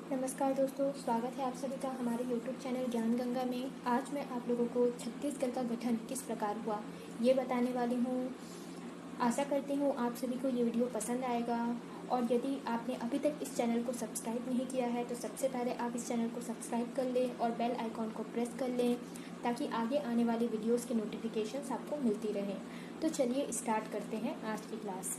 नमस्कार दोस्तों, स्वागत है आप सभी का हमारे YouTube चैनल ज्ञान गंगा में। आज मैं आप लोगों को छत्तीसगढ़ का गठन किस प्रकार हुआ ये बताने वाली हूँ। आशा करती हूँ आप सभी को ये वीडियो पसंद आएगा और यदि आपने अभी तक इस चैनल को सब्सक्राइब नहीं किया है तो सबसे पहले आप इस चैनल को सब्सक्राइब कर लें और बेल आइकॉन को प्रेस कर लें ताकि आगे आने वाली वीडियोस के नोटिफिकेशंस आपको मिलती रहें। तो चलिए स्टार्ट करते हैं आज की क्लास।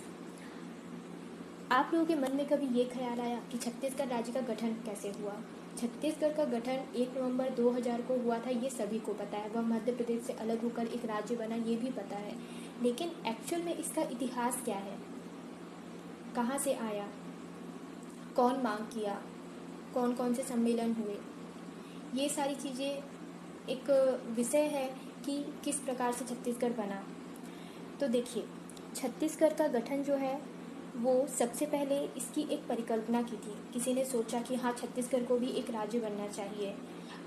आप लोगों के मन में कभी ये ख्याल आया कि छत्तीसगढ़ राज्य का गठन कैसे हुआ? छत्तीसगढ़ का गठन 1 नवंबर 2000 को हुआ था, ये सभी को पता है। वह मध्य प्रदेश से अलग होकर एक राज्य बना, ये भी पता है। लेकिन एक्चुअल में इसका इतिहास क्या है? कहाँ से आया? कौन मांग किया? कौन कौन से सम्मेलन हुए? ये सारी चीज़ें एक विषय है कि किस प्रकार से छत्तीसगढ़ बना। तो देखिए, छत्तीसगढ़ का गठन जो है वो सबसे पहले इसकी एक परिकल्पना की थी। किसी ने सोचा कि हाँ, छत्तीसगढ़ को भी एक राज्य बनना चाहिए।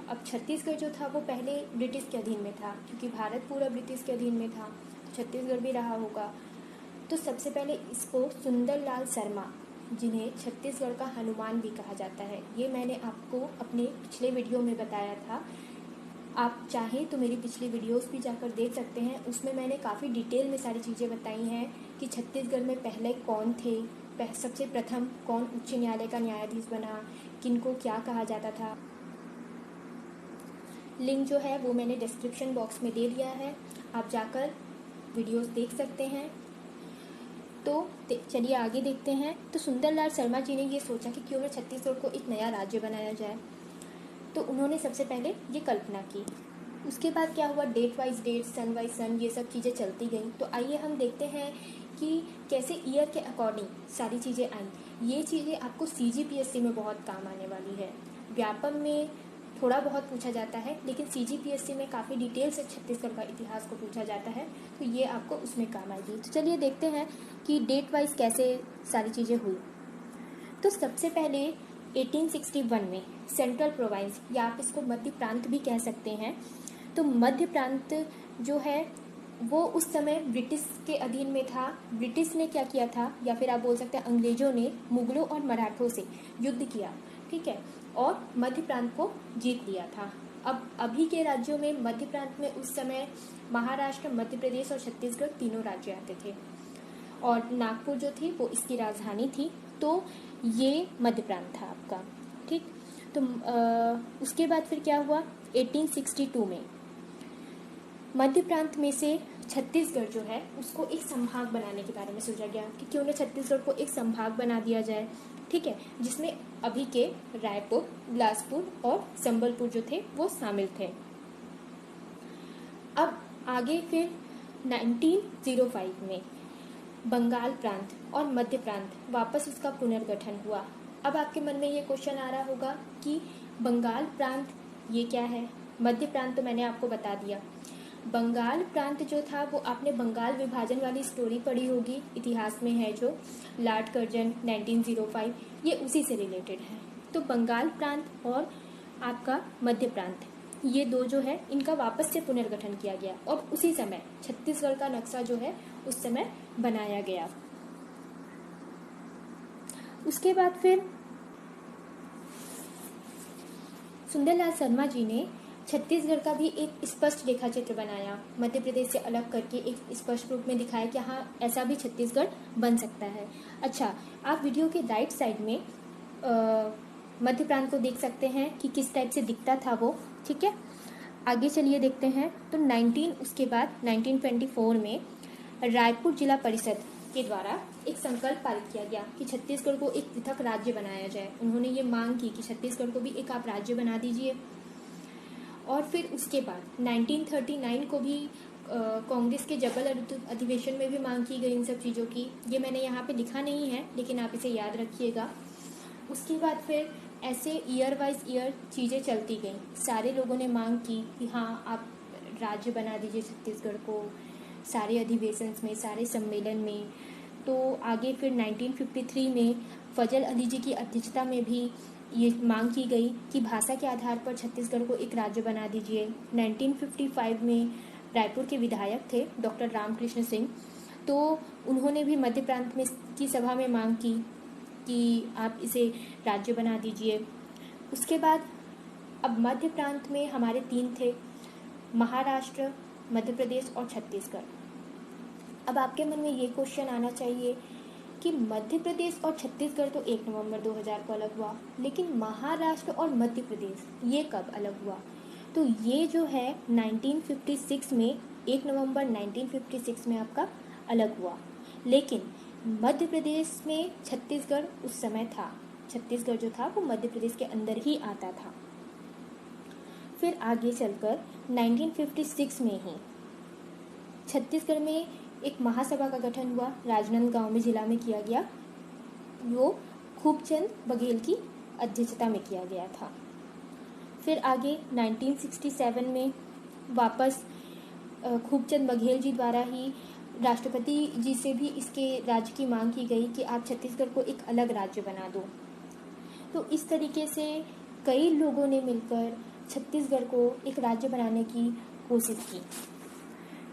अब छत्तीसगढ़ जो था वो पहले ब्रिटिश के अधीन में था, क्योंकि भारत पूरा ब्रिटिश के अधीन में था, छत्तीसगढ़ भी रहा होगा। तो सबसे पहले इसको सुंदरलाल शर्मा, जिन्हें छत्तीसगढ़ का हनुमान भी कहा जाता है, ये मैंने आपको अपने पिछले वीडियो में बताया था। आप चाहें तो मेरी पिछली वीडियोस भी जाकर देख सकते हैं। उसमें मैंने काफ़ी डिटेल में सारी चीज़ें बताई हैं कि छत्तीसगढ़ में पहले कौन थे, सबसे प्रथम कौन उच्च न्यायालय का न्यायाधीश बना, किनको क्या कहा जाता था। लिंक जो है वो मैंने डिस्क्रिप्शन बॉक्स में दे दिया है, आप जाकर वीडियोस देख सकते हैं। तो चलिए आगे देखते हैं। तो सुंदरलाल शर्मा जी ने ये सोचा कि क्यों न छत्तीसगढ़ को एक नया राज्य बनाया जाए। तो उन्होंने सबसे पहले ये कल्पना की। उसके बाद क्या हुआ, डेट वाइज डेट, सन वाइज सन, ये सब चीज़ें चलती गई। तो आइए हम देखते हैं कि कैसे ईयर के अकॉर्डिंग सारी चीज़ें आई। ये चीज़ें आपको CGPSC में बहुत काम आने वाली है। व्यापम में थोड़ा बहुत पूछा जाता है, लेकिन CGPSC में काफ़ी डिटेल से छत्तीसगढ़ का इतिहास को पूछा जाता है, तो ये आपको उसमें काम आएगी। तो चलिए देखते हैं कि डेट वाइज कैसे सारी चीज़ें हुई। तो सबसे पहले 1861 में सेंट्रल प्रोविंस, या आप इसको मध्य प्रांत भी कह सकते हैं, तो मध्य प्रांत जो है वो उस समय ब्रिटिश के अधीन में था। ब्रिटिश ने क्या किया था, या फिर आप बोल सकते हैं अंग्रेजों ने मुगलों और मराठों से युद्ध किया, ठीक है, और मध्य प्रांत को जीत लिया था। अब अभी के राज्यों में मध्य प्रांत में उस समय महाराष्ट्र, मध्य प्रदेश और छत्तीसगढ़ तीनों राज्य आते थे, और नागपुर जो थी वो इसकी राजधानी थी। तो ये मध्य प्रांत था आपका, ठीक। तो उसके बाद फिर क्या हुआ, 1862 में मध्य प्रांत में से छत्तीसगढ़ जो है उसको एक संभाग बनाने के बारे में सोचा गया कि क्यों न छत्तीसगढ़ को एक संभाग बना दिया जाए, ठीक है, जिसमें अभी के रायपुर, बिलासपुर और संबलपुर जो थे वो शामिल थे। अब आगे फिर 1905 में बंगाल प्रांत और मध्य प्रांत वापस उसका पुनर्गठन हुआ। अब आपके मन में ये क्वेश्चन आ रहा होगा कि बंगाल प्रांत ये क्या है, मध्य प्रांत तो मैंने आपको बता दिया। बंगाल प्रांत जो था वो आपने बंगाल विभाजन वाली स्टोरी पढ़ी होगी, इतिहास में है जो लॉर्ड कर्जन 1905, ये उसी से रिलेटेड है। तो बंगाल प्रांत और आपका मध्य प्रांत, ये दो जो है इनका वापस से पुनर्गठन किया गया और उसी समय छत्तीसगढ़ का नक्शा जो है उस समय बनाया गया। उसके बाद फिर सुंदरलाल शर्मा जी ने छत्तीसगढ़ का भी एक स्पष्ट रेखा चित्र बनाया, मध्य प्रदेश से अलग करके एक स्पष्ट रूप में दिखाया कि हाँ, ऐसा भी छत्तीसगढ़ बन सकता है। अच्छा, आप वीडियो के राइट साइड में मध्य प्रांत को देख सकते हैं कि किस टाइप से दिखता था वो, ठीक है। आगे चलिए देखते हैं। तो उसके बाद 1924 में रायपुर जिला परिषद के द्वारा एक संकल्प पारित किया गया कि छत्तीसगढ़ को एक पृथक राज्य बनाया जाए। उन्होंने ये मांग की कि छत्तीसगढ़ को भी एक आप राज्य बना दीजिए। और फिर उसके बाद 1939 को भी कांग्रेस के जबल अधिवेशन में भी मांग की गई इन सब चीज़ों की। ये मैंने यहाँ पे लिखा नहीं है, लेकिन आप इसे याद रखिएगा। उसके बाद फिर ऐसे ईयर वाइज ईयर चीज़ें चलती गई। सारे लोगों ने मांग की कि हाँ, आप राज्य बना दीजिए छत्तीसगढ़ को, सारे अधिवेशन में, सारे सम्मेलन में। तो आगे फिर 1953 में फजल अली जी की अध्यक्षता में भी ये मांग की गई कि भाषा के आधार पर छत्तीसगढ़ को एक राज्य बना दीजिए। 1955 में रायपुर के विधायक थे डॉक्टर रामकृष्ण सिंह, तो उन्होंने भी मध्य प्रांत में की सभा में मांग की कि आप इसे राज्य बना दीजिए। उसके बाद अब मध्य प्रांत में हमारे 3 थे, महाराष्ट्र, मध्य प्रदेश और छत्तीसगढ़। अब आपके मन में ये क्वेश्चन आना चाहिए कि मध्य प्रदेश और छत्तीसगढ़ तो 1 नवंबर 2000 को अलग हुआ, लेकिन महाराष्ट्र और मध्य प्रदेश ये कब अलग हुआ? तो ये जो है 1956 में, 1 नवंबर 1956 में आपका अलग हुआ। लेकिन मध्य प्रदेश में छत्तीसगढ़ उस समय था, छत्तीसगढ़ जो था वो मध्य प्रदेश के अंदर ही आता था। फिर आगे चलकर 1956 में ही छत्तीसगढ़ में एक महासभा का गठन हुआ, राजनांदगांव में जिला में किया गया। वो खूबचंद बघेल की अध्यक्षता में किया गया था। फिर आगे 1967 में वापस खूबचंद बघेल जी द्वारा ही राष्ट्रपति जी से भी इसके राज्य की मांग की गई कि आप छत्तीसगढ़ को एक अलग राज्य बना दो। तो इस तरीके से कई लोगों ने मिलकर छत्तीसगढ़ को एक राज्य बनाने की कोशिश की।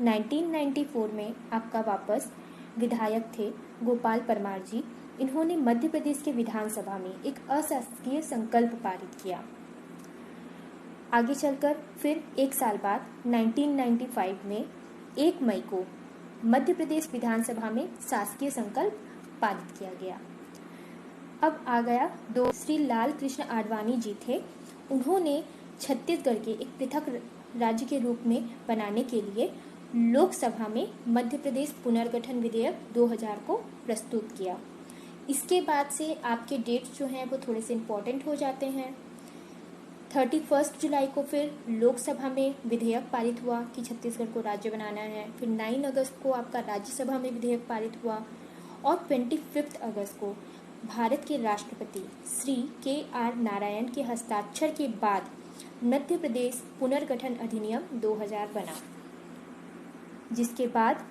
1994 में आपका वापस विधायक थे गोपाल परमार जी। इन्होंने मध्य प्रदेश के विधानसभा में एक अशासकीय संकल्प पारित किया। आगे चलकर फिर 1 साल बाद 1995 में 1 मई को मध्य प्रदेश विधानसभा में शासकीय संकल्प पारित किया गया। अब आ गया श्री लाल कृष्ण आडवाणी जी थे। उन्होंने छत्तीसगढ़ के एक पृथक राज्य के रूप में बनाने के लिए लोकसभा में मध्य प्रदेश पुनर्गठन विधेयक 2000 को प्रस्तुत किया। इसके बाद से आपके डेट्स जो हैं वो थोड़े से इम्पोर्टेंट हो जाते हैं। 31 जुलाई को फिर लोकसभा में विधेयक पारित हुआ कि छत्तीसगढ़ को राज्य बनाना है। फिर 9 अगस्त को आपका राज्यसभा में विधेयक पारित हुआ और 25 अगस्त को भारत के राष्ट्रपति श्री KR नारायण के हस्ताक्षर के बाद मध्य प्रदेश पुनर्गठन अधिनियम 2000 बना, जिसके बाद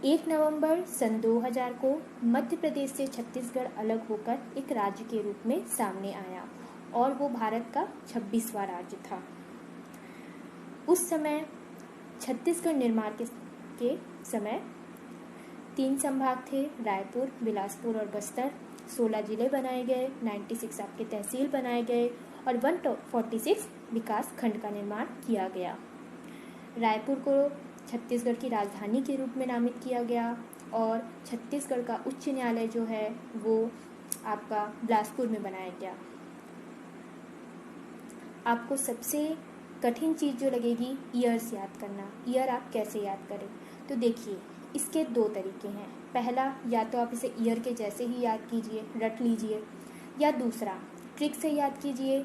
1 नवंबर सन 2000 को मध्य प्रदेश से छत्तीसगढ़ अलग होकर एक राज्य के रूप में सामने आया और वो भारत का 26वां राज्य था। उस समय छत्तीसगढ़ निर्माण के समय 3 संभाग थे, रायपुर, बिलासपुर और बस्तर। 16 जिले बनाए गए, 96 आपके तहसील बनाए गए और 146 विकास खंड का निर्माण किया गया। रायपुर को छत्तीसगढ़ की राजधानी के रूप में नामित किया गया और छत्तीसगढ़ का उच्च न्यायालय जो है वो आपका बिलासपुर में बनाया गया। आपको सबसे कठिन चीज़ जो लगेगी ईयर्स याद करना। ईयर आप कैसे याद करें? तो देखिए, इसके 2 तरीके हैं। पहला, या तो आप इसे ईयर के जैसे ही याद कीजिए, रट लीजिए, या दूसरा ट्रिक से याद कीजिए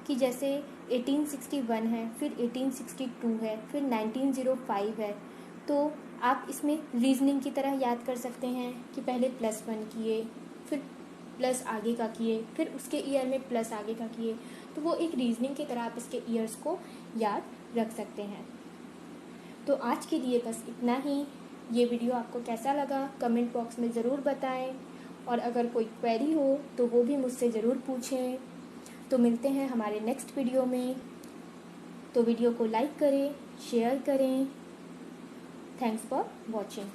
कि जैसे 1861 है, फिर 1862 है, फिर 1905 है, तो आप इसमें रीजनिंग की तरह याद कर सकते हैं कि पहले +1 किए, फिर प्लस आगे का किए, फिर उसके ईयर में प्लस आगे का किए। तो वो एक रीजनिंग की तरह आप इसके ईयर्स को याद रख सकते हैं। तो आज के लिए बस इतना ही। ये वीडियो आपको कैसा लगा कमेंट बॉक्स में ज़रूर बताएं और अगर कोई क्वेरी हो तो वो भी मुझसे ज़रूर पूछें। तो मिलते हैं हमारे नेक्स्ट वीडियो में। तो वीडियो को लाइक करें, शेयर करें। Thanks for watching.